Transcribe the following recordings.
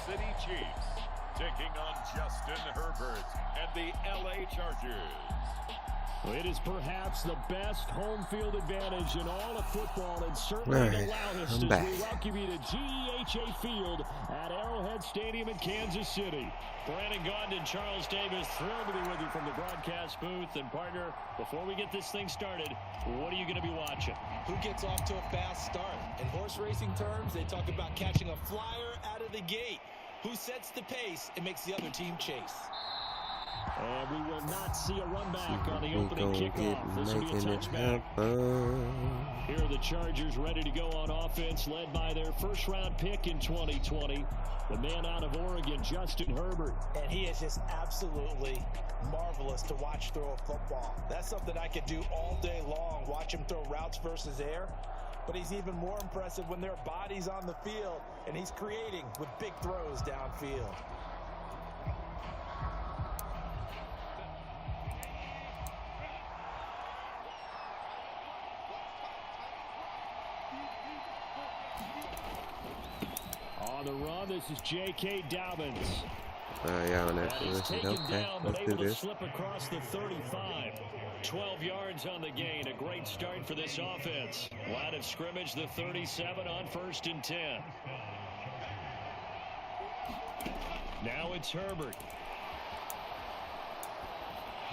City Chiefs taking on Justin Herbert and the LA Chargers. It is perhaps the best home field advantage in all of football, and certainly the loudest as we welcome you to GEHA Field at Arrowhead Stadium in Kansas City. Brandon Gaudin, Charles Davis, thrilled to be with you from the broadcast booth. And partner, before we get this thing started, what are you going to be watching? Who gets off to a fast start? In horse racing terms, they talk about catching a flyer out of the gate. Who sets the pace and makes the other team chase? And we will not see a run back on the opening kickoff. This will be a touchback. Here are the Chargers ready to go on offense, led by their first-round pick in 2020, the man out of Oregon, Justin Herbert. And he is just absolutely marvelous to watch throw a football. That's something I could do all day long, watch him throw routes versus air. But he's even more impressive when there are bodies on the field, and he's creating with big throws downfield. On the run, this is J.K. Dobbins. Yeah, on that position. Okay, let's do this. Slip across the 35. 12 yards on the gain. A great start for this offense. Line of scrimmage, the 37 on 1st and 10. Now it's Herbert.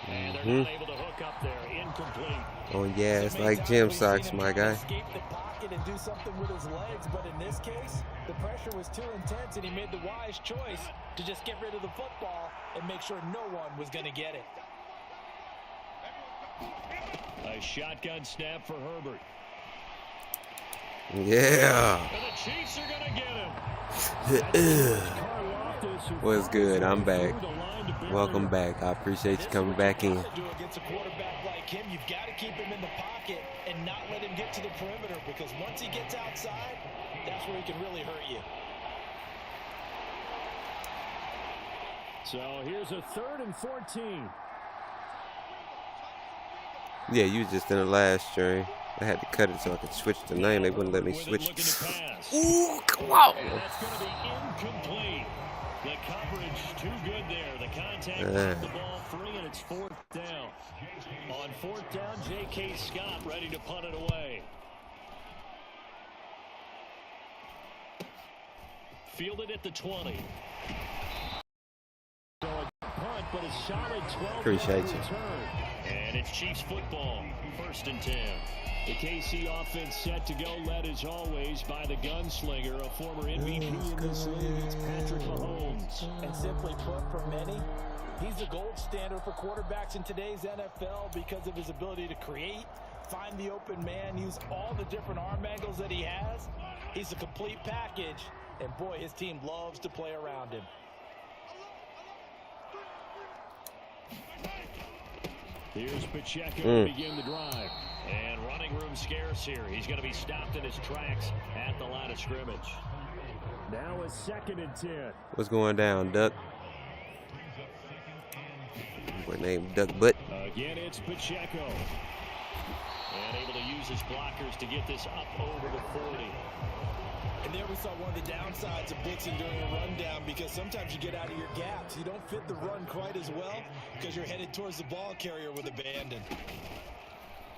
And they're not able to hook up there. Incomplete. Oh yeah, it's like gym socks, my guy. Escape the pocket and do something with his legs, but in this case, the pressure was too intense, and he made the wise choice to just get rid of the football and make sure no one was going to get it. A shotgun snap for Herbert. Yeah. And the Chiefs are going to get him. What's good? I'm back. Welcome back. I appreciate you coming back in. Against a quarterback like him, you've got to keep him in the pocket and not let him get to the perimeter, because once he gets outside, that's where he can really hurt you. So here's a 3rd and 14. Yeah, you was just in the last stream. I had to cut it so I could switch the name. They wouldn't let me switch. Ooh, come on. And that's going to be incomplete. The coverage too good there. The contact off the ball free, and it's 4th down. On 4th down, J.K. Scott ready to punt it away. Fielded at the 20. So a punt, but a solid 12. Appreciate you. And it's Chiefs football, 1st and 10. The KC offense set to go, led as always by the gunslinger, a former MVP in this league. It's Patrick Mahomes. And simply put, for many, he's the gold standard for quarterbacks in today's NFL because of his ability to create, find the open man, use all the different arm angles that he has. He's a complete package, and boy, his team loves to play around him. Here's Pacheco to begin the drive. And running room scarce here. He's going to be stopped in his tracks at the line of scrimmage. Now a 2nd and 10. What's going down, Duck? What name? Duck Butt. Again, it's Pacheco. And able to use his blockers to get this up over the 40. And there we saw one of the downsides of blitzing during a rundown, because sometimes you get out of your gaps. You don't fit the run quite as well because you're headed towards the ball carrier with abandon.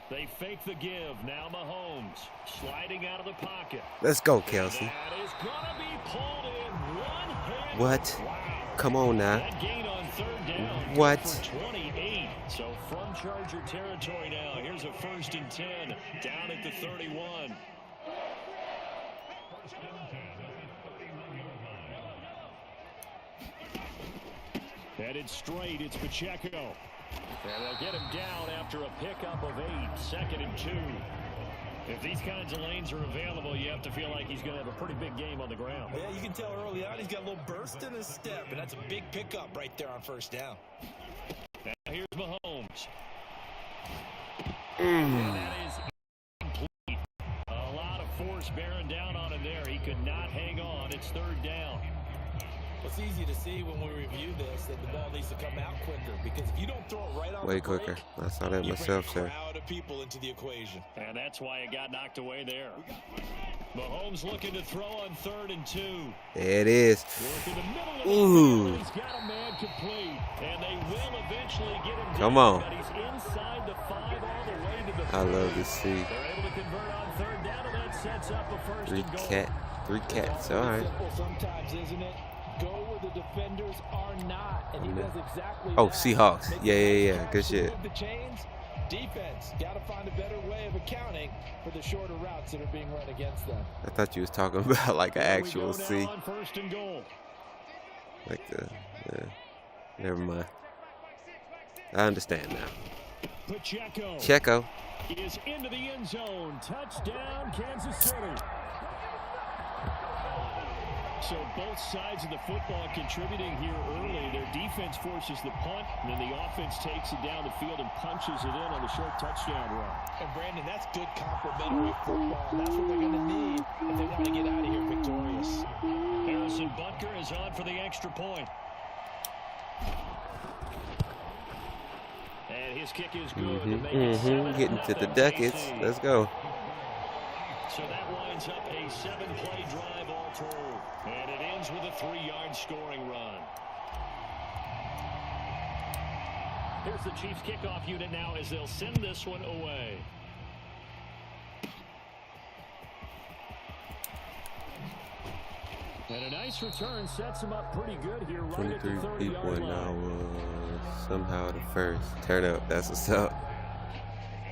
They fake the give. Now Mahomes sliding out of the pocket. Let's go, Kelsey. That is gonna be pulled in one-handed. What? Wow. Come on now. That gain on 3rd down. What? For 28. So from Charger territory now. Here's a 1st and 10 down at the 31. Headed straight, it's Pacheco. And they'll get him down after a pickup of 8, 2nd and 2. If these kinds of lanes are available, you have to feel like he's going to have a pretty big game on the ground. Yeah, you can tell early on he's got a little burst in his step, and that's a big pickup right there on 1st down. Now here's Mahomes. And that is complete. A lot of force bearing down on him there. He could not hang on. It's 3rd down. It's easy to see when we review this that the ball needs to come out quicker, because if you don't throw it right off Way the break, quicker. I saw that myself, you bring sir. a crowd of people into the equation. And that's why it got knocked away there. Mahomes looking to throw on 3rd and 2. There it is. Ooh. He's got a man complete, and they will eventually get him Come down, on. but he's inside the 5 all the way to the I love to see. They're able to convert on 3rd down, and that sets up a 1st and goal. Three cats. All right. Simple sometimes, isn't it? Go where the defenders are not, and he does exactly Oh, that. Seahawks. Yeah. Good shit. The chains. Defense got to find a better way of accounting for the shorter routes that are being run against them. I thought you was talking about like an actual C. On 1st and goal. Like the, never mind. I understand now. Pacheco is into the end zone. Touchdown, Kansas City. So both sides of the football contributing here early. Their defense forces the punt, and then the offense takes it down the field and punches it in on the short touchdown run. And Brandon, that's good complementary football. That's what they're going to need if they want to get out of here victorious. Harrison Butker is on for the extra point. And his kick is good. Getting to the ducats. Let's go. So that winds up a 7-play drive all told. And it ends with a 3-yard scoring run. Here's the Chiefs kickoff unit now as they'll send this one away. And a nice return sets him up pretty good here. Right 23 at the 30-yard people and line. now somehow the first. Turn up. That's what's up.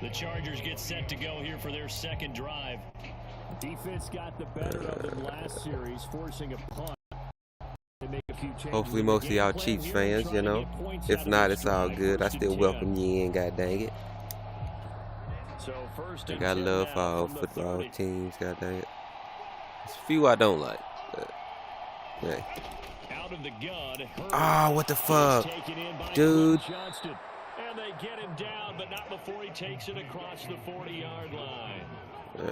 The Chargers get set to go here for their 2nd drive. Defense got the better of them last series, forcing a punt. Hopefully most of y'all Chiefs fans, you know. If not, it's all good. I still welcome you in, god dang it. I got love for all football teams, god dang it. There's a few I don't like, but hey. Oh, what the fuck? Dude. And they get him down, but not before he takes it across the 40-yard line.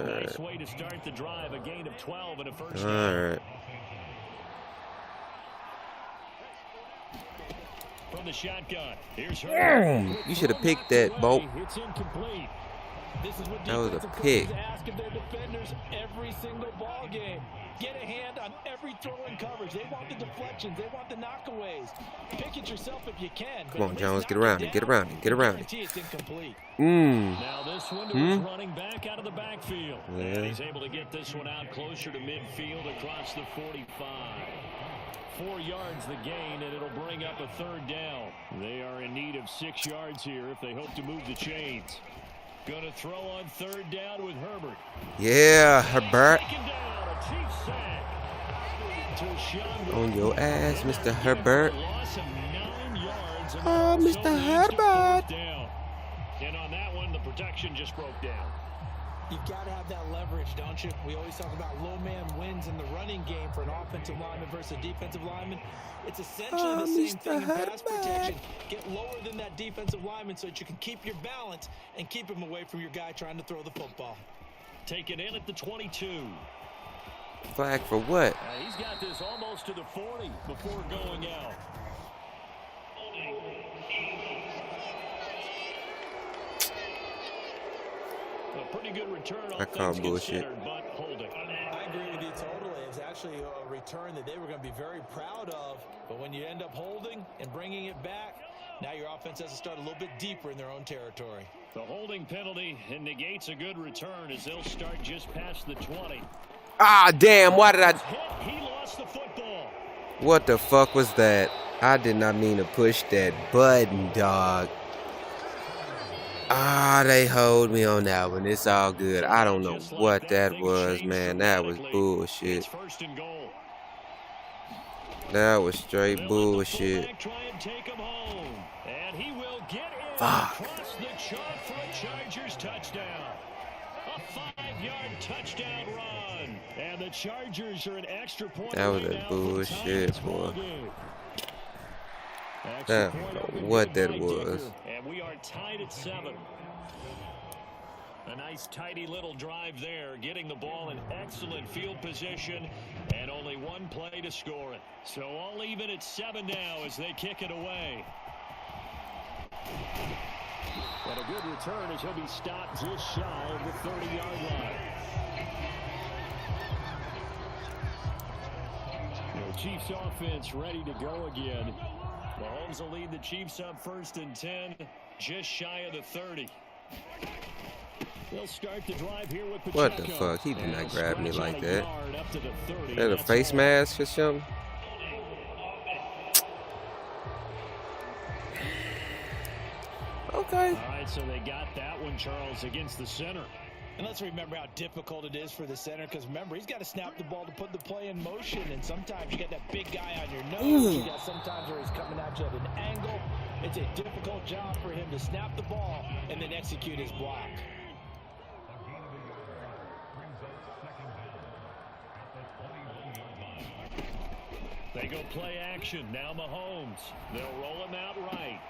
Nice way to start the drive, a gain of 12 and a first down. All right. From the shotgun, here's her. You should have picked that, Bolt. It's incomplete. This is what That was a defensive pick. coaches ask of their defenders every single ball game. Get a hand on every throw in coverage. They want the deflections. They want the knockaways. Pick it yourself if you can. Come on, Jones, get around it. Get around it. Get around it. It's incomplete. Now this one is running back out of the backfield. Yeah. And he's able to get this one out closer to midfield across the 45. 4 yards the gain, and it'll bring up a 3rd down. They are in need of 6 yards here if they hope to move the chains. Going to throw on 3rd down with Herbert. Yeah, Herbert. On your ass, Mr. Herbert. Oh, Mr. Herbert. And on that one, the protection just broke down. You've got to have that leverage, don't you? We always talk about low man wins in the running game for an offensive lineman versus a defensive lineman. It's essentially the same thing in pass protection. Get lower than that defensive lineman so that you can keep your balance and keep him away from your guy trying to throw the football. Take it in at the 22. Flag for what? He's got this almost to the 40 before going out. A pretty good return. I call bullshit. But holding. I agree with you totally. It's actually a return that they were going to be very proud of. But when you end up holding and bringing it back, now your offense has to start a little bit deeper in their own territory. The holding penalty negates a good return as they'll start just past the 20. Ah, damn. Why did I... He lost the football. What the fuck was that? I did not mean to push that button, dog. Ah, they hold me on that one. It's all good. I don't know what that was, man. That was bullshit. That was straight bullshit. Fuck. Touchdown run. And the Chargers are an extra point. That was a bullshit, boy. I don't know what that was. And we are tied at 7. A nice tidy little drive there, getting the ball in excellent field position, and only one play to score it. So all even at 7 now as they kick it away. And a good return as he'll be stopped just shy of the 30-yard line. Chiefs offense ready to go again. Mahomes will lead the Chiefs up 1st and 10, just shy of the 30. They'll start the drive here with Pacheco. What the fuck? He did not grab me like that. Is that a face mask or something? Okay. All right, so they got that one, Charles, against the center. And let's remember how difficult it is for the center, because remember, he's got to snap the ball to put the play in motion, and sometimes you got that big guy on your nose. You got sometimes where he's coming at you at an angle. It's a difficult job for him to snap the ball and then execute his block. They go play action. Now Mahomes. They'll roll him out right.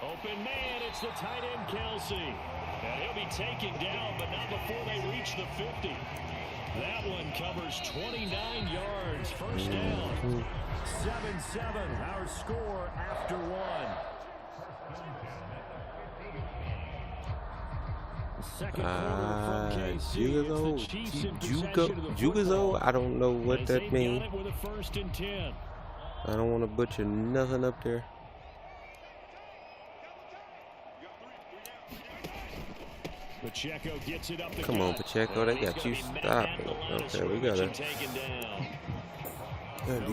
Open man, it's the tight end Kelsey. And he'll be taken down, but not before they reach the 50. That one covers 29 yards. First down. 7-7, our score after one. Second quarter from KC. Jugazo? I don't know what that means. I don't want to butcher nothing up there. Pacheco gets it up the Come on, Pacheco, they got you stopped. Okay, we gotta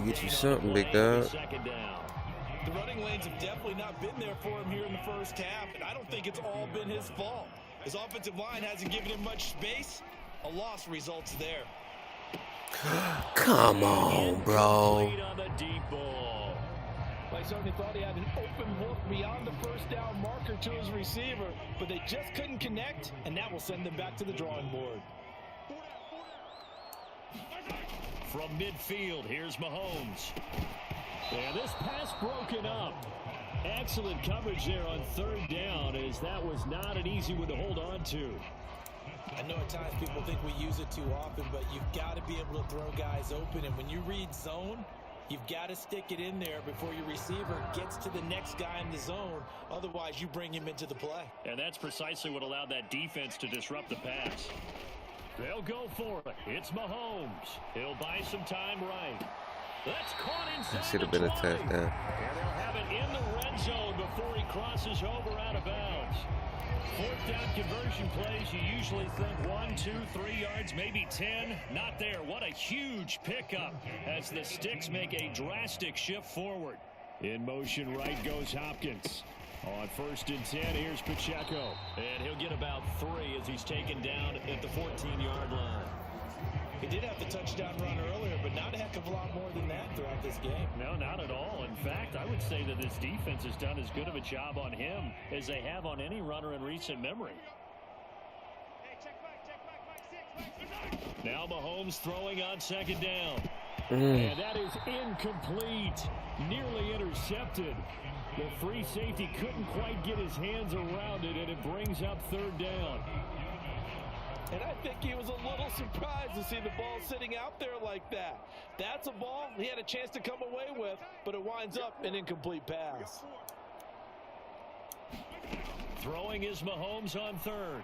get you something, big dog. The running lanes have definitely not been there for him here in the first half, and I don't think it's all been his fault. His offensive line hasn't given him much space. A loss results there. Come on, bro. I certainly thought he had an open look beyond the first down marker to his receiver, but they just couldn't connect, and that will send them back to the drawing board. From midfield, here's Mahomes. And this pass broken up. Excellent coverage there on 3rd down, as that was not an easy one to hold on to. I know at times people think we use it too often, but you've got to be able to throw guys open, and when you read zone, you've got to stick it in there before your receiver gets to the next guy in the zone. Otherwise, you bring him into the play. And that's precisely what allowed that defense to disrupt the pass. They'll go for it. It's Mahomes. He'll buy some time right. That's caught inside. That should have been a touchdown. And they'll have it in the red zone before he crosses over out of bounds. 4th down conversion plays, you usually think 1, 2, 3 yards, maybe 10. Not there. What a huge pickup as the Sticks make a drastic shift forward. In motion right goes Hopkins. On 1st and 10, here's Pacheco. And he'll get about 3 as he's taken down at the 14-yard line. He did have the touchdown run earlier, but not a heck of a lot more than that throughout this game. No, not at all. In fact, I would say that this defense has done as good of a job on him as they have on any runner in recent memory. Now Mahomes throwing on 2nd down. And that is incomplete. Nearly intercepted. The free safety couldn't quite get his hands around it, and it brings up 3rd down. And I think he was a little surprised to see the ball sitting out there like that. That's a ball he had a chance to come away with, but it winds up an incomplete pass. Throwing is Mahomes on 3rd.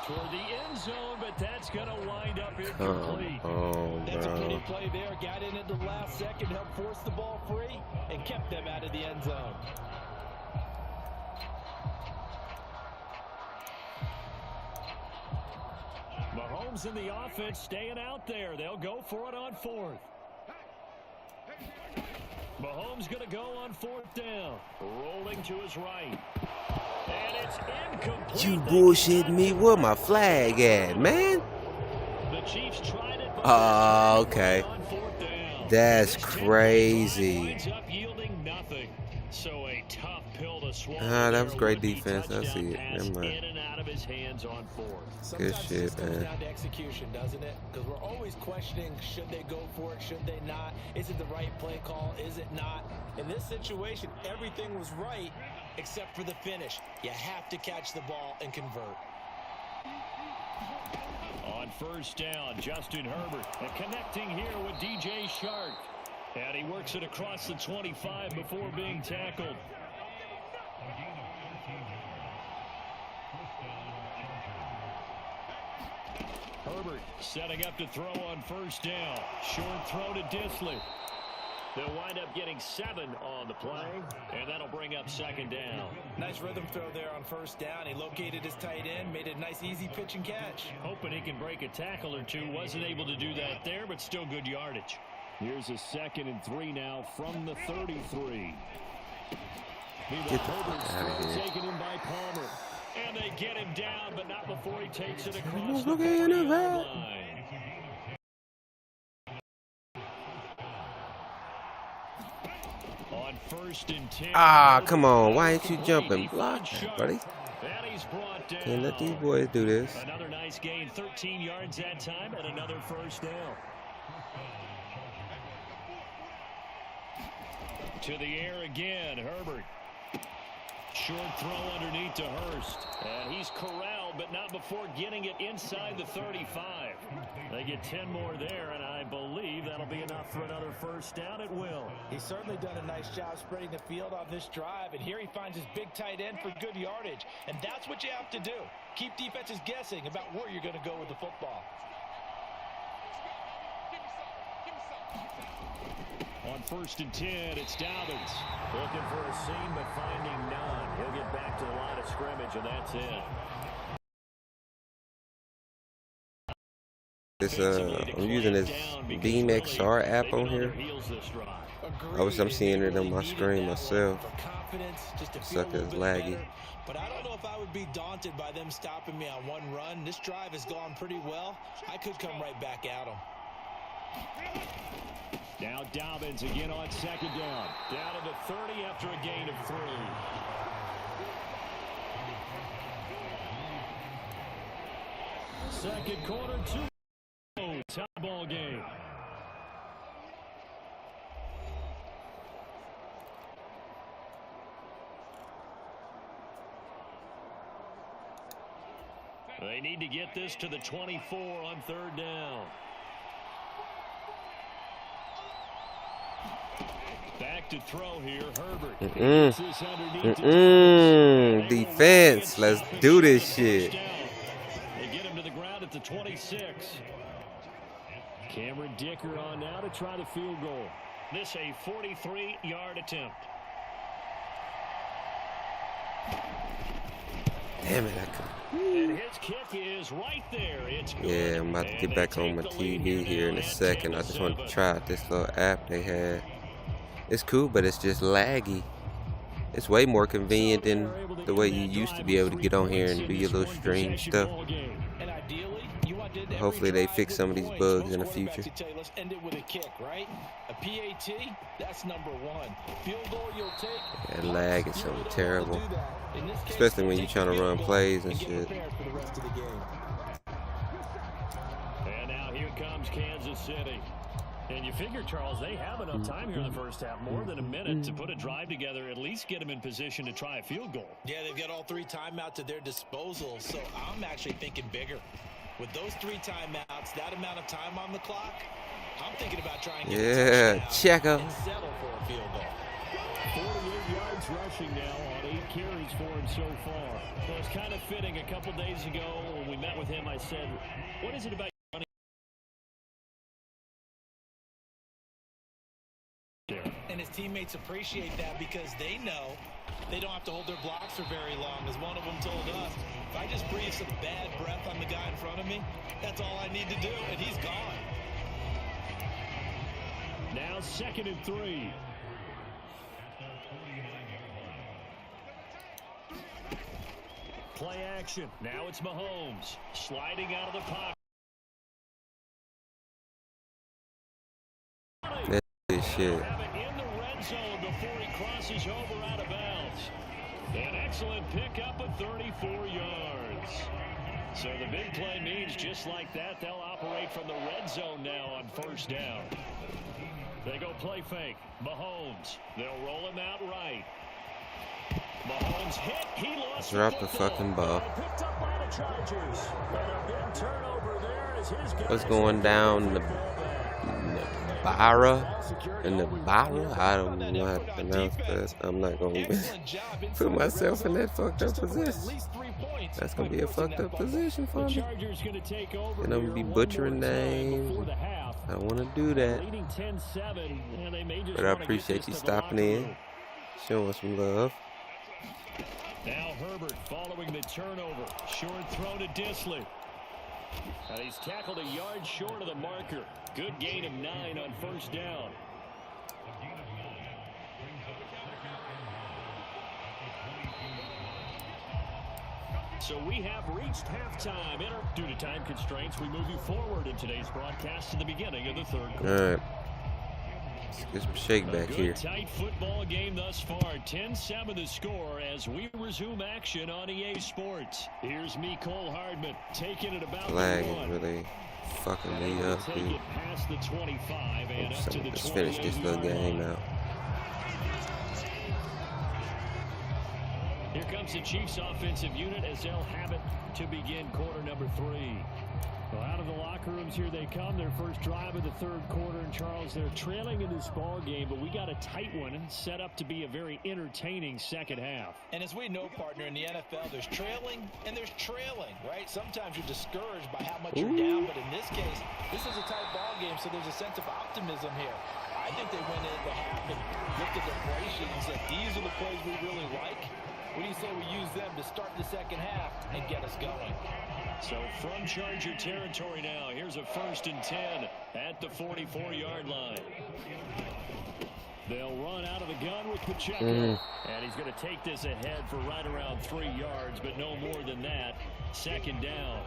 Toward the end zone, but that's going to wind up incomplete. That's a pretty play there. Got in at the last second, helped force the ball free, and kept them out of the end zone. Mahomes in the offense staying out there. They'll go for it on 4th. Mahomes going to go on 4th down. Rolling to his right. And it's incomplete. You bullshit me. Where my flag at, man? The Chiefs tried it. Oh, okay. That's crazy. So a tough pill to swallow. That was great defense. I see it. Never mind. In and out of his hands on 4th. Good shit, it comes down to execution, doesn't it? Because we're always questioning, should they go for it, should they not? Is it the right play call? Is it not? In this situation, everything was right except for the finish. You have to catch the ball and convert. On 1st down, Justin Herbert and connecting here with DJ Shark. And he works it across the 25 before being tackled. Herbert setting up to throw on first down. Short throw to Disley. They'll wind up getting 7 on the play, and that'll bring up second down. Nice rhythm throw there on first down. He located his tight end, made a nice easy pitch and catch. Hoping he can break a tackle or two. Wasn't able to do that there, but still good yardage. Here's a 2nd and 3 now from the 33. Get the fuck out of here. Taken in by Palmer. And they get him down, but not before he takes it across the 40-yard line. On 1st and 10. Ah, come on. Why ain't you jumping? Block that, buddy. Can't let these boys do this. Another nice gain, 13 yards that time, and another first down. To the air again, Herbert. Short throw underneath to Hurst. And he's corralled, but not before getting it inside the 35. They get 10 more there, and I believe that'll be enough for another first down. It will. He's certainly done a nice job spreading the field on this drive, and here he finds his big tight end for good yardage. And that's what you have to do. Keep defenses guessing about where you're going to go with the football. On 1st and 10, it's Dobbins. Looking for a seam, but finding none. He'll get back to the line of scrimmage, and that's it. This I'm using this BeamXR app on here. I'm seeing it on my screen myself. Sucker's laggy. But I don't know if I would be daunted by them stopping me on one run. This drive has gone pretty well. I could come right back at them. Now Dobbins again on 2nd down. Down to the 30 after a gain of 3. Second quarter, 2. Tie ball game. They need to get this to the 24 on 3rd down. Back to throw here, Herbert. Defense, let's do this shit. They get him to the ground at the 26. Cameron Dicker on now to try the field goal. This a 43-yard attempt. Damn it, I couldn't. And his kick is right there. It's good. Yeah, I'm about to get back on my TV here in a second. I just wanted to try out this little app they had. It's cool, but it's just laggy. It's way more convenient than the way you used to be able to get on here and do your little stream stuff. Hopefully they fix some of these bugs in the future. Let's end it with a kick, right? A PAT, that's number 1. Field goal you'll take. That lag is so terrible. Especially when you're trying to run plays and shit. And now here comes Kansas City. And you figure, Charles, they have enough time here in the first half, more than a minute, to put a drive together, at least get them in position to try a field goal. Yeah, they've got all 3 timeouts at their disposal, so I'm actually thinking bigger. With those 3 timeouts, that amount of time on the clock, I'm thinking about trying to get a touchdown and settle for a field goal. 48 yards rushing now on 8 carries for him so far. Well, it's kind of fitting. A couple days ago when we met with him, I said, what is it about running? And his teammates appreciate that because they know they don't have to hold their blocks for very long. As one of them told us, if I just breathe some bad breath on the guy in front of me, that's all I need to do, and he's gone. Now 2nd and 3. Play action. Now it's Mahomes sliding out of the pocket. This shit. In the red zone before he crosses over out of bounds. An excellent pickup of 34 yards. So the big play means just like that, they'll operate from the red zone now on 1st down. They go play fake. Mahomes. They'll roll him out right. Mahomes hit. He lost. Drop the fucking ball. Picked up by the Chargers. But a big turnover there as his guys. What's going down the Barra? In the Barra? I don't know how to pronounce that. I'm not going to put myself in that fucked up position. That's gonna be a fucked up position for me. And I'm gonna be butchering names. I don't want to do that. But I appreciate you stopping in, showing some love. Now Herbert following the turnover. Short throw to Disley. And he's tackled a yard short of the marker. Good gain of 9 on first down. So we have reached halftime. Due to time constraints, we move you forward in today's broadcast to the beginning of the third quarter. All right. Let's get some shake back here. Tight football game thus far. 10-7 the score as we resume action on EA Sports. Here's Cole Hardman taking it about Flag the is really fucking me up, dude. Take it past the 25 and up to the 28. Let's finish this little game out. Here comes the Chiefs offensive unit as they'll have it to begin quarter number 3. Well, out of the locker rooms here they come. Their first drive of the third quarter. And Charles, they're trailing in this ball game, but we got a tight one and set up to be a very entertaining second half. And as we know, partner, in the NFL, there's trailing and there's trailing, right? Sometimes you're discouraged by how much you're down, but in this case, this is a tight ball game, so there's a sense of optimism here. I think they went into the half and looked at their play sheet and said, these are the plays we really like. What do you say we use them to start the second half and get us going? So from Charger territory now, here's a 1st and 10 at the 44-yard line. They'll run out of the gun with Pacheco. And he's going to take this ahead for right around 3 yards, but no more than that. Second down.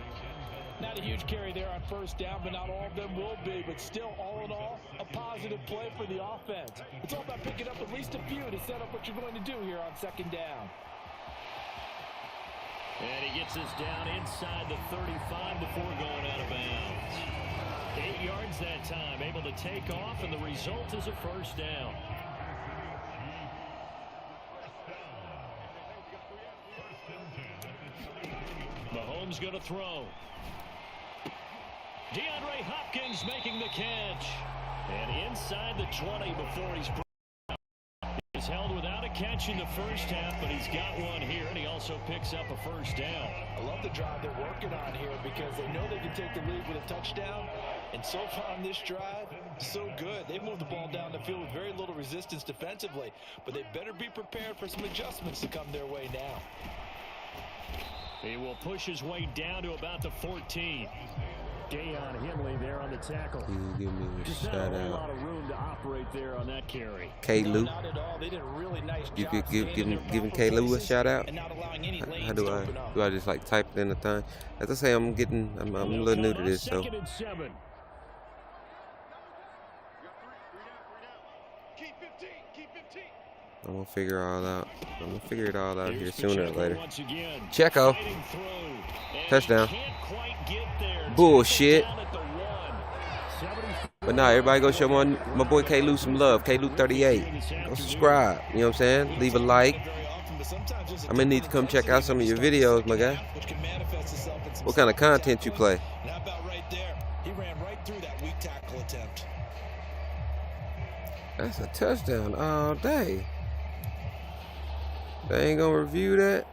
Not a huge carry there on first down, but not all of them will be. But still, all in all, a positive play for the offense. It's all about picking up at least a few to set up what you're going to do here on second down. And he gets this down inside the 35 before going out of bounds. 8 yards that time, able to take off, and the result is a first down. Mahomes going to throw. DeAndre Hopkins making the catch. And inside the 20 before he's held without a catch in the first half, but he's got one here, and he also picks up a first down. I love the drive they're working on here because they know they can take the lead with a touchdown, and so far on this drive, so good. They've moved the ball down the field with very little resistance defensively, but they better be prepared for some adjustments to come their way now. He will push his way down to about the 14. Dayon Henley there on the tackle. Can you give me a shout out? A out? lot of room to operate there on that carry. K-Lou. Not at all. They did a really nice You job could giving K-Lou a shout out. How do I just like type it in the thing? As I say, I'm a little new to this, so. I'm gonna figure all out. I'm gonna figure it all out here sooner or later. Checo. Touchdown. Bullshit. But nah, everybody go show my boy K-Lou some love. K-Lou 38. Go subscribe. You know what I'm saying? Leave a like. I'm gonna need to come check out some of your videos, my guy. What kind of content you play? How about right there? He ran right through that weak tackle attempt. That's a touchdown all day. They ain't gonna review that?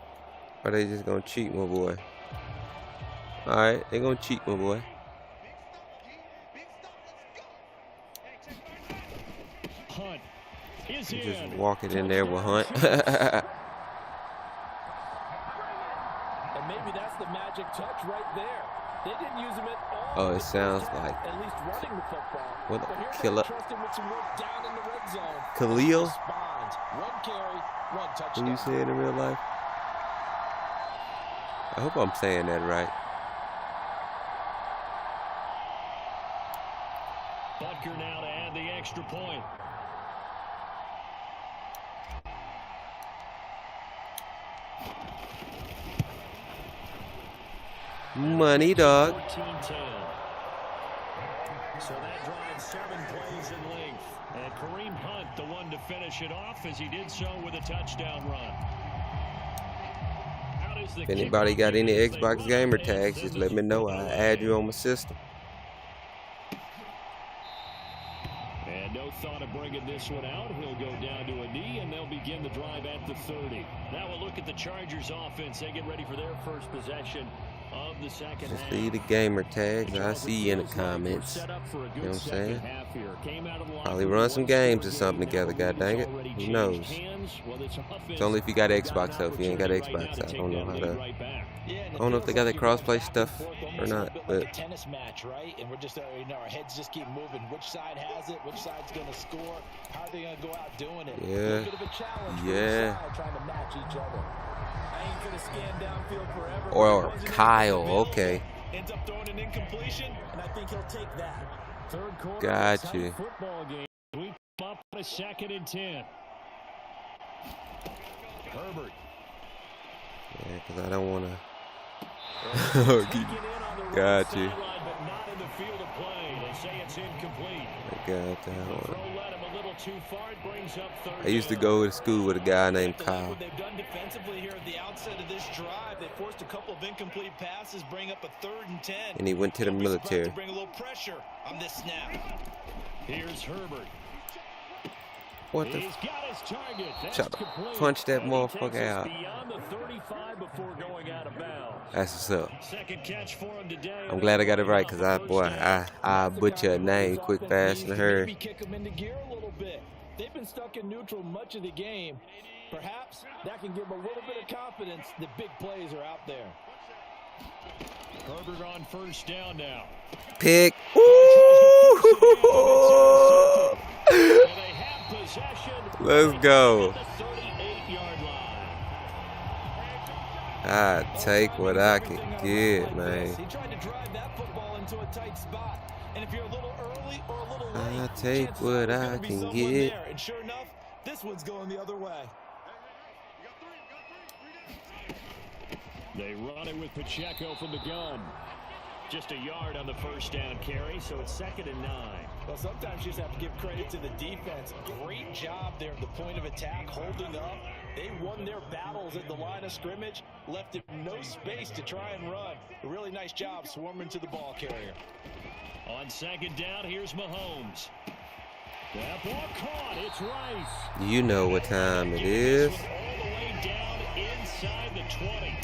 Or they just gonna cheat, my boy? Alright, they gonna cheat, my boy. Hunt is just walk it in there with Hunt. And maybe that's the magic touch right there. They didn't use him at all. Oh, it sounds like at least running the football. What a killer. Khalil? One carry, one touchdown. Can you say it in real life? I hope I'm saying that right. Butker now to add the extra point. Money, dog. 14-10. So that drives 7 plays in length. And Kareem Hunt, the one to finish it off, as he did so with a touchdown run. If anybody got any Xbox gamer tags, just let me know. I'll add you on my system. And no No thought of bringing this one out. He'll go down to a knee, and they'll begin the drive at the 30. Now we'll look at the Chargers offense. They get ready for their first possession of the second half. Just leave the gamer tags. I see you in the comments. You know what I'm saying? Probably run some games or something together, god dang it. Who knows? It's only if you got Xbox though. If you ain't got Xbox, I don't know how to. I don't know if they got that crossplay stuff or not, but a tennis match, right? And we're just, our heads just keep moving. Which side has it? Which side's going to score? How are they going to go out doing it? yeah, A bit of a challenge yeah. for each side, trying to match each other. I ain't going to scan downfield forever. Or Kyle, okay. Ends up throwing an incompletion, and I think he'll take that. Third quarter, Got you. Football game. We up on a 2nd and 10. Herbert. Yeah, because I don't want to. Got you. I got that one. I used to go to school with a guy named Kyle. What they've done defensively here at the outset of this drive, they forced a couple of incomplete passes, bring up a 3rd and 10. And he went to the military. Bring a little pressure on this snap. Here's Herbert. What the? He's got his target. Try to punch that motherfucker out. Beyond the 35 before going out of bounds. That's what's up. Second catch for him today. I'm glad I got it right, because I butcher a name quick, fast, and hurry. Maybe kick them into gear a little bit. They've been stuck in neutral much of the game. Perhaps that can give them a little bit of confidence that big plays are out there. Herbert on first down now. Pick. Let's go. I take what I can get, man. He tried to drive that football into a tight spot. And if you're a little early or a little late, I take what I can get. and sure enough, this one's going the other way. They run it with Pacheco from the gun. Just a yard on the first down carry, so it's 2nd and 9. Well, sometimes you just have to give credit to the defense. Great job there at the point of attack, holding up. They won their battles at the line of scrimmage, left him no space to try and run. A really nice job swarming to the ball carrier. On 2nd down, here's Mahomes. That ball caught. It's Rice. You know what time it is. All the way down inside the 20.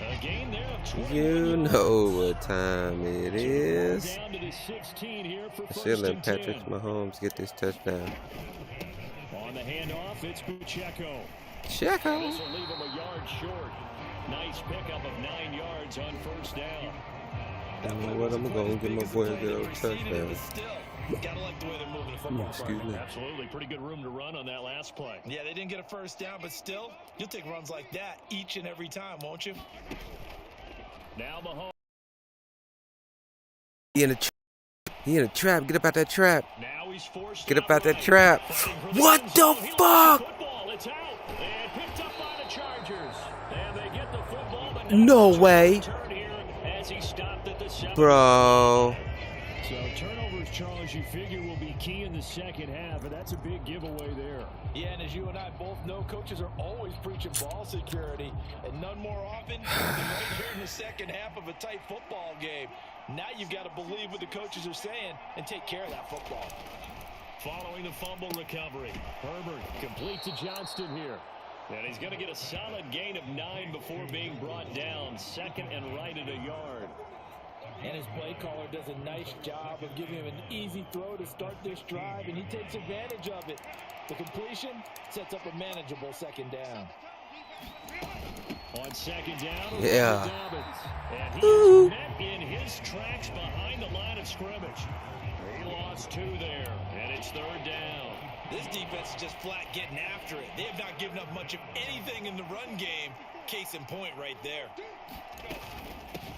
A gain there of 20. You know what time it is. Down to the 16 here for I should let Patrick 10. Mahomes get this touchdown. On the handoff, it's Pacheco. Pacheco. This will leave him a yard short. Nice pickup of 9 yards on first down. I don't know what I'm going to give my boy a good old touchdown. Gotta like the way they're moving the football. Excuse me. Absolutely. Pretty good room to run on that last play. Yeah, they didn't get a first down, but still, you'll take runs like that each and every time, won't you? Now Mahomes. He in a trap. Get up out that trap. Now he's forced Get up out that trap. What the fuck? It's out. And picked up by the Chargers. And they get the football, but No way. as he stopped at the Bro. So turnovers, Charles, you figure will be key in the second half, and that's a big giveaway there. Yeah, and as you and I both know, coaches are always preaching ball security, and none more often than right here in the second half of a tight football game. Now you've got to believe what the coaches are saying and take care of that football. Following the fumble recovery, Herbert complete to Johnston here. And he's going to get a solid gain of 9 before being brought down. 2nd and right at a yard. And his play caller does a nice job of giving him an easy throw to start this drive, and he takes advantage of it. The completion sets up a manageable 2nd down. On 2nd down, yeah. and he is met in his tracks behind the line of scrimmage. He lost 2 there, and it's 3rd down. This defense is just flat getting after it. They have not given up much of anything in the run game. Case in point right there.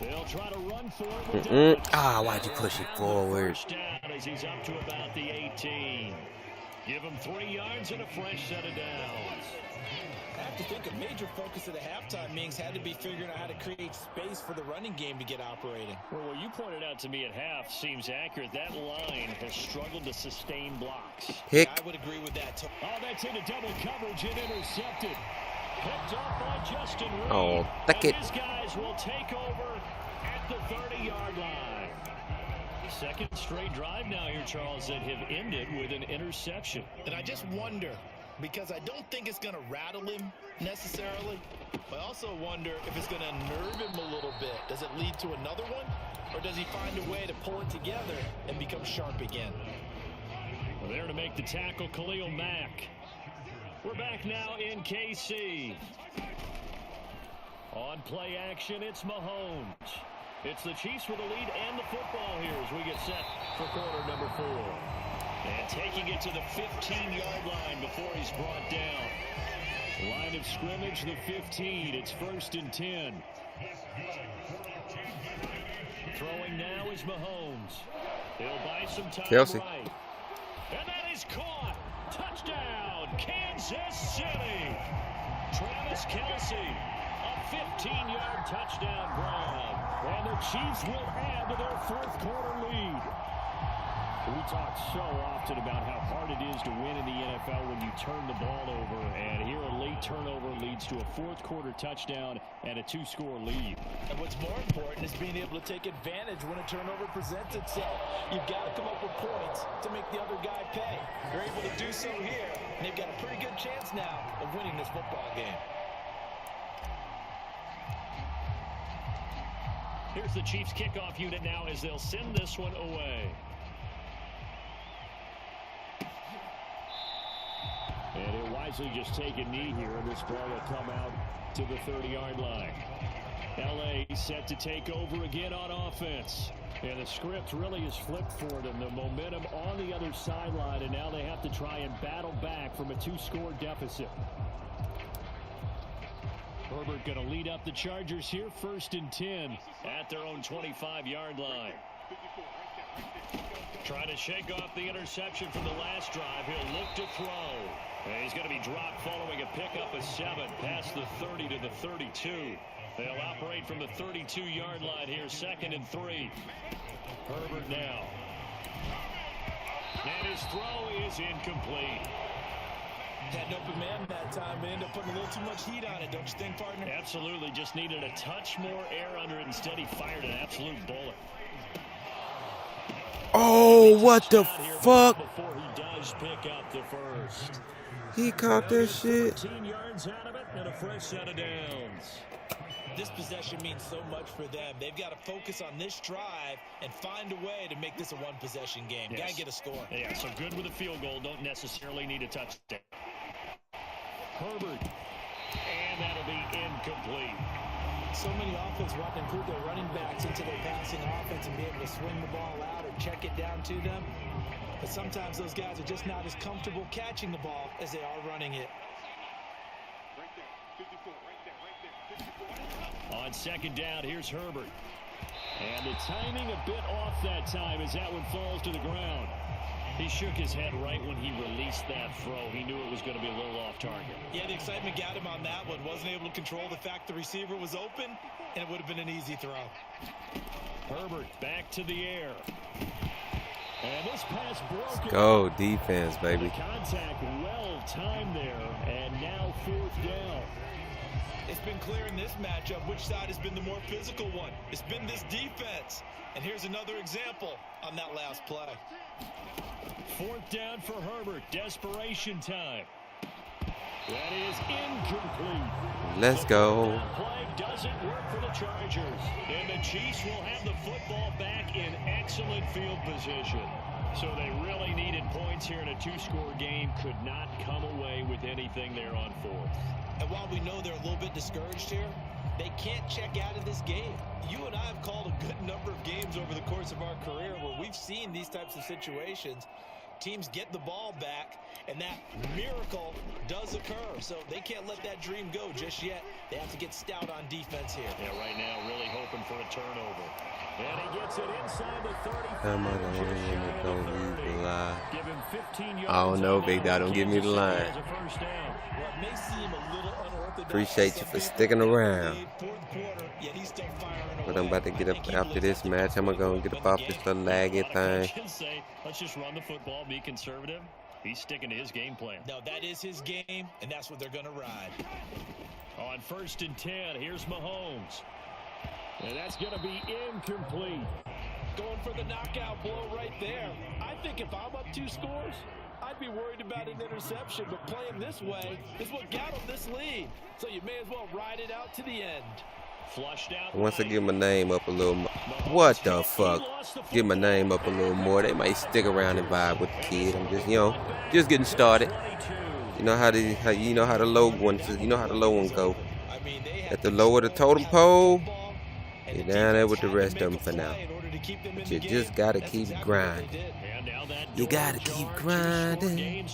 They'll try to run for it. Why'd you push it forward? First down as he's up to about the 18. Give him 3 yards and a fresh set of downs. I have to think a major focus of the halftime meetings had to be figuring out how to create space for the running game to get operating. Well, what you pointed out to me at half seems accurate. That line has struggled to sustain blocks. Pick. I would agree with that. Oh, that's into double coverage and intercepted. Picked off by Justin Reed. Oh, take it. These guys will take over at the 30-yard line. Second straight drive now here, Charles, that have ended with an interception. And I just wonder, because I don't think it's going to rattle him necessarily, but I also wonder if it's going to nerve him a little bit. Does it lead to another one, or does he find a way to pull it together and become sharp again? Well, there to make the tackle, Khalil Mack. We're back now in KC. On play action, it's Mahomes. It's the Chiefs with the lead and the football here as we get set for quarter number 4. And taking it to the 15-yard line before he's brought down. Line of scrimmage, the 15. It's 1st and 10. Throwing now is Mahomes. He'll buy some time. Kelsey. Right. And that is caught. Touchdown, Kansas City. Travis Kelsey, a 15-yard touchdown grab. And the Chiefs will add to their 4th quarter lead. We talk so often about how hard it is to win in the NFL when you turn the ball over. And here a late turnover leads to a 4th quarter touchdown and a 2-score lead. And what's more important is being able to take advantage when a turnover presents itself. You've got to come up with points to make the other guy pay. They're able to do so here, and they've got a pretty good chance now of winning this football game. Here's the Chiefs kickoff unit now as they'll send this one away. And he'll wisely just take a knee here, and this ball will come out to the 30-yard line. L.A. set to take over again on offense. And the script really is flipped for them. The momentum on the other sideline, and now they have to try and battle back from a 2-score deficit. Herbert going to lead up the Chargers here, 1st and 10 at their own 25-yard line. Trying to shake off the interception from the last drive. He'll look to throw. And he's going to be dropped following a pickup of 7 past the 30 to the 32. They'll operate from the 32-yard line here, 2nd and 3. Herbert now. And his throw is incomplete. Had an open man that time, but ended up putting a little too much heat on it, don't you think, partner? Absolutely. Just needed a touch more air under it. Instead, he fired an absolute bullet. Oh, what the fuck? Before he does pick up the first. He caught that shit. 14 yards out of it and a fresh set of downs. This possession means so much for them. They've got to focus on this drive and find a way to make this a one-possession game. Yes. Got to get a score. Yeah, so good with a field goal. Don't necessarily need a touchdown. Herbert. And that'll be incomplete. So many offenses want to include their running backs into their passing offense and be able to swing the ball out or check it down to them. But sometimes those guys are just not as comfortable catching the ball as they are running it. On 2nd down, here's Herbert. And the timing a bit off that time as that one falls to the ground. He shook his head right when he released that throw. He knew it was going to be a little off target. Yeah, the excitement got him on that one. Wasn't able to control the fact the receiver was open, and it would have been an easy throw. Herbert back to the air. And this pass broken. Go defense, baby. The contact well timed there, and now 4th down. It's been clear in this matchup which side has been the more physical one. It's been this defense. And here's another example on that last play. 4th down for Herbert. Desperation time. That is incomplete. Let's go. That play doesn't work for the Chargers. And the Chiefs will have the football back in excellent field position. So they really needed points here in a 2-score game. Could not come away with anything there on 4th. And while we know they're a little bit discouraged here, they can't check out of this game. You and I have called a good number of games over the course of our career where we've seen these types of situations. Teams get the ball back, and that miracle does occur. So they can't let that dream go just yet. They have to get stout on defense here. Yeah, right now really hoping for a turnover. And he gets it inside the 35. Am I the only one that don't leave the line? Give him 15 yards. I don't know, Big Dog. Don't give me the line. As a first down. Well, it may seem a little unorthodox. Appreciate you for sticking around. Yet he's still firing But I'm about to get up after this match. I'm going to get up off this little laggy thing. Say, let's just run the football, be conservative. He's sticking to his game plan. No, that is his game, and that's what they're going to ride. On 1st and 10, here's Mahomes. And that's going to be incomplete. Going for the knockout blow right there. I think if I'm up 2 scores, I'd be worried about an interception, but playing this way is what got him this lead. So you may as well ride it out to the end. Flushed out. Once I get my name up a little more. What the fuck? Get my name up a little more. They might stick around and vibe with the kid. I'm just, just getting started. You know how the low ones, how the low ones go. At the lower the totem pole, you're down there with the rest of them for now. But you just gotta keep grinding. You gotta keep grinding,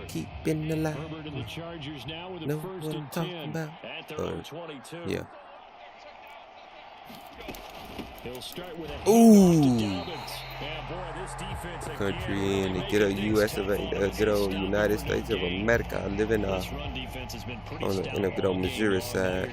keeping the line. Know what I'm talking about? Yeah. Ooh. Country in the good old good old United States of America. I live in the good old Missouri side.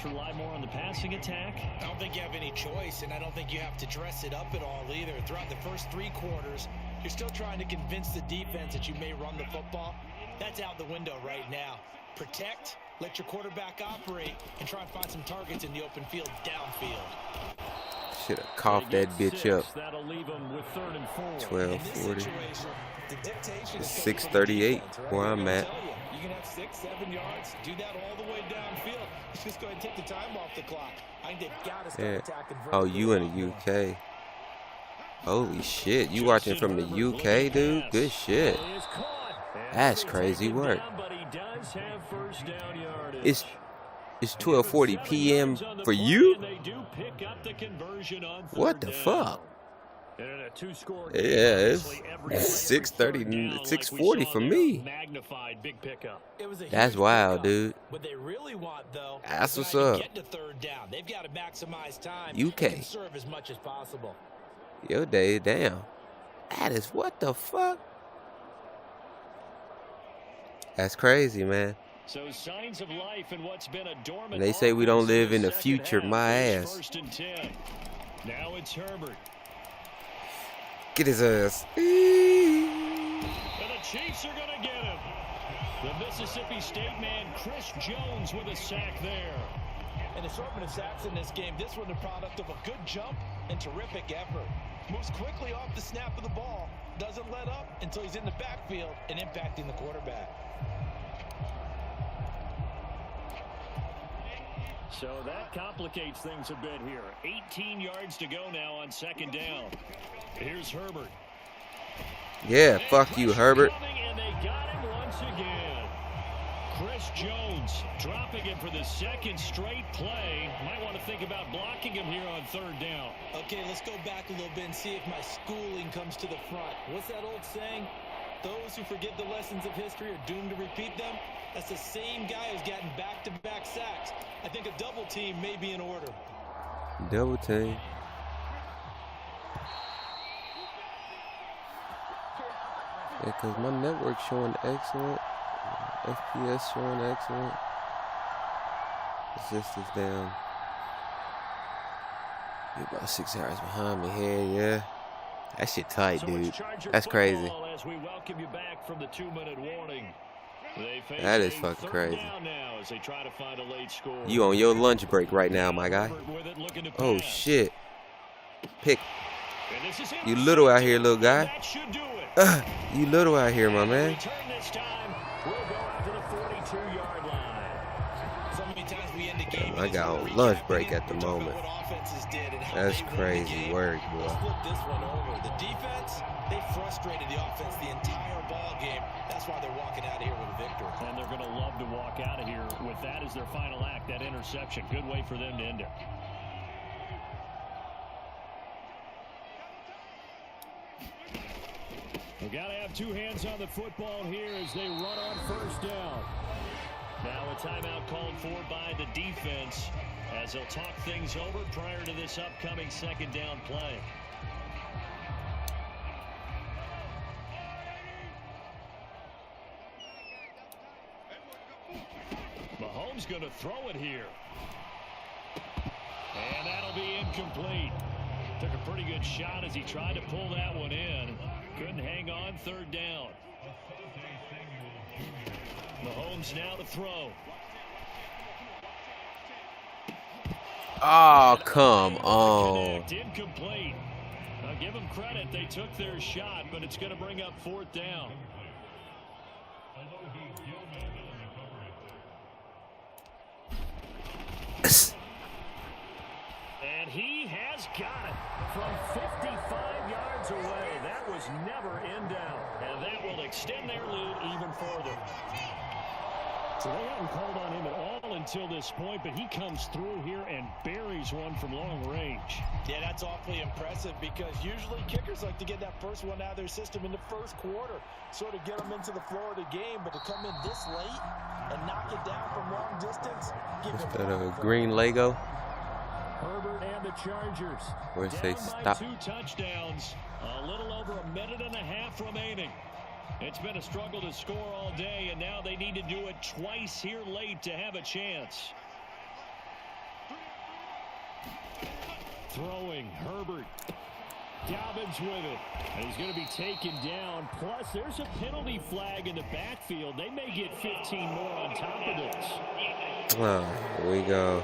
Rely more on the passing attack. I don't think you have any choice, and I don't think you have to dress it up at all either. Throughout the first 3 quarters, you're still trying to convince the defense that you may run the football. That's out the window right now. Protect, let your quarterback operate, and try and find some targets in the open field downfield. Should have coughed that bitch up. That'll leave them with 3rd and 4. 12:40. It's 6:38 where I'm at. You can have 6, 7 yards, do that all the way downfield. Just go ahead and take the time off the clock. I think they've got to start attacking. Oh, you in the UK? Holy shit! You watching from the UK, dude? Good shit. That's crazy work. It's 12:40 p.m. for you? What the fuck? Yeah, it's 6:30, 6:40 for me. That's wild, dude. That's what's up. UK. Your day down. That is what the fuck? That's crazy, man. So signs of life in what's been a dormant. And they say we don't live in the future, my ass. Now it's Herbert. Get his ass. And the Chiefs are going to get him. The Mississippi State man, Chris Jones, with a sack there. An assortment of sacks in this game. This one the product of a good jump and terrific effort. Moves quickly off the snap of the ball. Doesn't let up until he's in the backfield and impacting the quarterback. So that complicates things a bit here. 18 yards to go now on 2nd down. Here's Herbert. Yeah, fuck you, Herbert. And they got him once again. Chris Jones dropping him for the 2nd straight play. Might want to think about blocking him here on 3rd down. Okay, let's go back a little bit and see if my schooling comes to the front. What's that old saying? Those who forget the lessons of history are doomed to repeat them. That's the same guy who's gotten back-to-back sacks. I think a double team may be in order. Double team. Yeah, because my network's showing excellent. FPS showing excellent. Assistance down. You're about 6 hours behind me here, yeah. That shit tight, dude. That's crazy. As we welcome you back from the 2-minute warning. That is fucking crazy. You on your lunch break right now, my guy. Oh, shit. Pick. You little out here, little guy. You little out here, my man. I got on lunch break at the moment. That's crazy work, boy. The defense, they frustrated the offense the entire ball game. That's why they're walking out of here with a victory. And they're going to love to walk out of here with that as their final act, that interception. Good way for them to end it. We've got to have 2 hands on the football here as they run on 1st down. Now a timeout called for by the defense as they'll talk things over prior to this upcoming 2nd down play. Mahomes going to throw it here. And that'll be incomplete. Took a pretty good shot as he tried to pull that one in. Couldn't hang on. 3rd down. Mahomes now to throw. Oh, come on. Incomplete. Now give them credit. They took their shot, but it's going to bring up 4th down. And he has got it from 55 yards away. That was never in doubt. And that will extend their lead even further. So they haven't called on him at all until this point, but he comes through here and buries one from long range. Yeah, that's awfully impressive because usually kickers like to get that first one out of their system in the first quarter, sort of get them into the flow of the game, but to come in this late and knock it down from long distance. Is that a green Lego? Herbert and the Chargers. Where down they by stop? 2 touchdowns. A little over a minute and a half remaining. It's been a struggle to score all day, and now they need to do it twice here late to have a chance. Throwing, Herbert. Dobbins with it. And he's going to be taken down. Plus, there's a penalty flag in the backfield. They may get 15 more on top of this. Oh, here we go.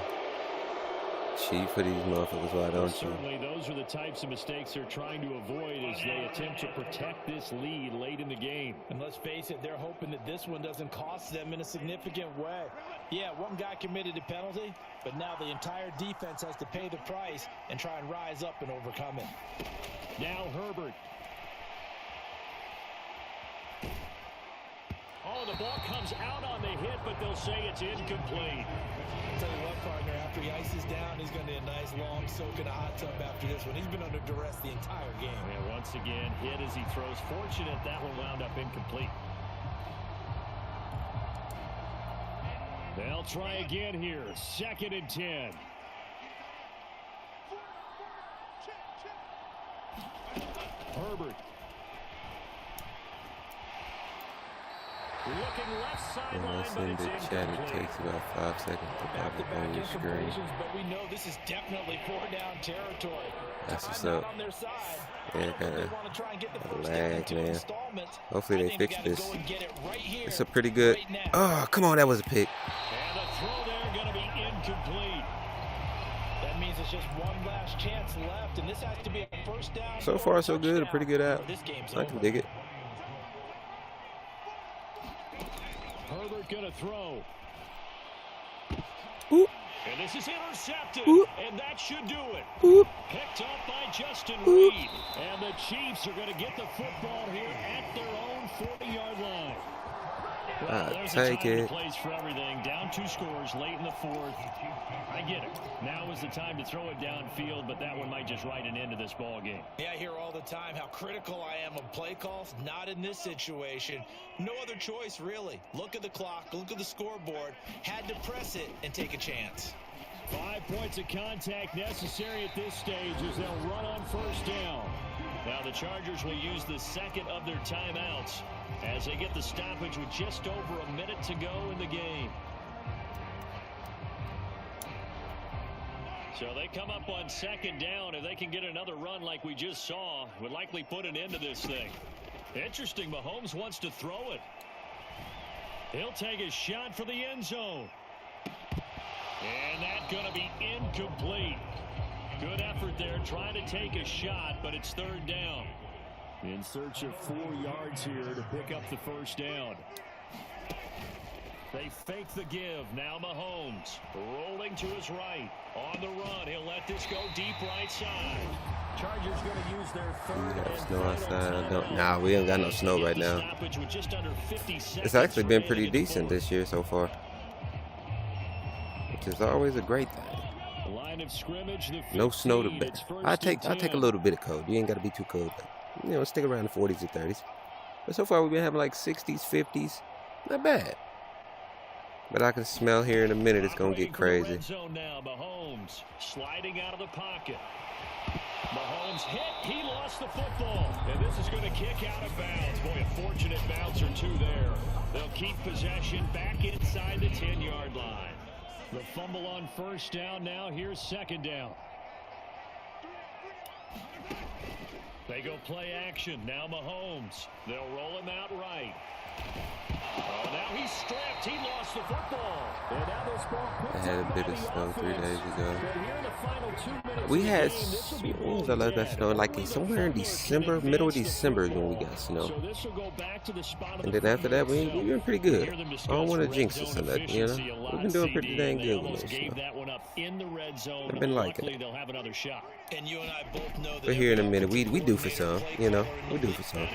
Cheat for these motherfuckers, why don't you? Certainly, those are the types of mistakes they're trying to avoid as they attempt to protect this lead late in the game. And let's face it, they're hoping that this one doesn't cost them in a significant way. Yeah, one guy committed a penalty, but now the entire defense has to pay the price and try and rise up and overcome it. Now Herbert. Oh, the ball comes out on the hit, but they'll say it's incomplete. I'll tell you what, partner, after he ices down, he's going to get a nice long soak in a hot tub after this one. He's been under duress the entire game. And once again, hit as he throws. Fortunate that one wound up incomplete. They'll try again here. 2nd and 10. Herbert. Looking left sideline, Unless but in it's the chat, it incomplete. takes about 5 seconds to pop up on your screen. But we know this is definitely 4-down territory. That's what's Time up. out on their side. Yeah, They kinda want to try and get the first lag, down in 2 man. installments. Hopefully I they think fix gotta this. go and get it right here, It's a pretty good. right now. Oh, come on, that was a pick. And the throw there going to be incomplete. That means it's just one last chance left, and this has to be a first down. So or far, so good. A touchdown, pretty good or app. this game's I can over. dig it. Herbert going to throw. Oop, And this is intercepted. Oop. And that should do it. oop. Picked up by Justin Oop. Reed. And the Chiefs are going to get the football here at their own 40-yard line. Well, there's a Take time and it. place for everything. Down 2 scores late in the 4th. I get it. Now is the time to throw it downfield, but that one might just write an end to this ball game. Yeah, I hear all the time how critical I am of play calls. Not in this situation. No other choice, really. Look at the clock. Look at the scoreboard. Had to press it and take a chance. 5 points of contact necessary at this stage as they'll run on first down. Now the Chargers will use the 2nd of their timeouts as they get the stoppage with just over a minute to go in the game. So they come up on 2nd down. If they can get another run like we just saw, would likely put an end to this thing. Interesting, Mahomes wants to throw it. He'll take a shot for the end zone. And that's going to be incomplete. Good effort there, trying to take a shot, but it's 3rd down. In search of 4 yards here to pick up the first down. They fake the give. Now Mahomes rolling to his right. On the run, he'll let this go deep right side. Chargers going to use their 3rd We have and snow final outside. timeout. Nah, we ain't got no snow right now. Stoppage with just under 50 It's seconds actually been pretty remaining in the decent fourth. this year so far, which is always a great thing. Line of scrimmage, the No snow to 15. bet. It's first I and take a 10. little bit of cold. You ain't got to be too cold. You know, stick around the 40s and 30s. But so far we've been having like 60s, 50s. Not bad. But I can smell here in a minute it's gonna get crazy. Red zone now. Mahomes sliding out of the pocket. Mahomes hit. He lost the football. And this is going to kick out of bounds. Boy, a fortunate bounce or two there. They'll keep possession back inside the 10-yard line. The fumble on first down now. Here's 2nd down. They go play action. Now Mahomes. They'll roll him out right. Oh, now he's stripped. He lost the football. And now this ball I had a bit of snow 3 days ago. But here in the We had, when was the last got snow? Like somewhere in December, middle of December is when we got snow. And then after that, we've been pretty good. I don't want to jinx us or nothing, you know? We've been doing pretty dang good with this snow. I've been liking it. We're here in a minute. We do for some, you know? We do for some.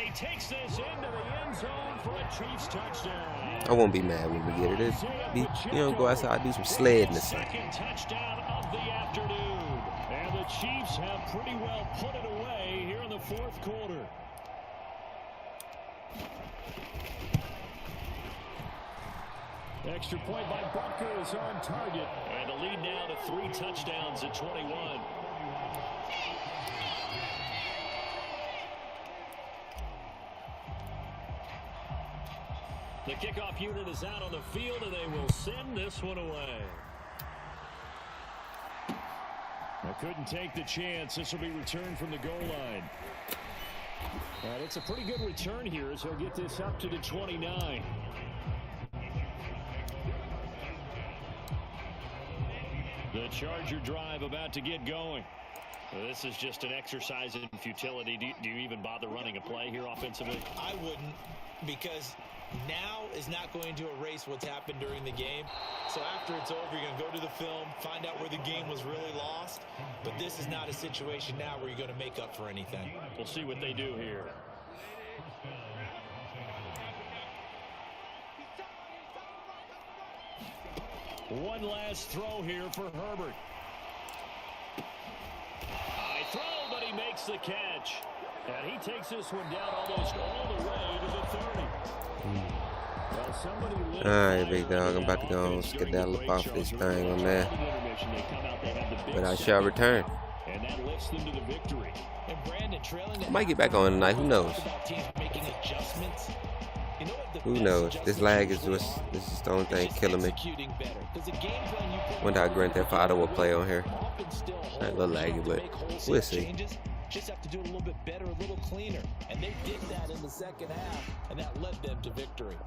I won't be mad when we get it. It'd be, you know, go outside, do some sledding or something. And the Chiefs have pretty well put it away here in the fourth quarter. Extra point by Butker is on target. And the lead now to 3 touchdowns at 21. The kickoff unit is out on the field, and they will send this one away. I couldn't take the chance. This will be returned from the goal line. And it's a pretty good return here as he'll get this up to the 29. The Charger drive about to get going. This is just an exercise in futility. Do you even bother running a play here offensively? I wouldn't, because now is not going to erase what's happened during the game. So after it's over, you're going to go to the film, find out where the game was really lost. But this is not a situation now where you're going to make up for anything. We'll see what they do here. One last throw here for Herbert. High throw, but he makes the catch. And he takes this one down almost all the way to the 30. Alright, big dog. I'm about to go and skedaddle up off this thing on there. But I shall return. And that lifts them to the victory. I might get back on tonight. Who knows? Who knows? This lag is just the only thing killing me. Wonder how Grand Theft Auto will play on here. Not a little laggy, but we'll see. Just have to do it a little bit better, a little cleaner. And they did that in the second half, and that led them to victory.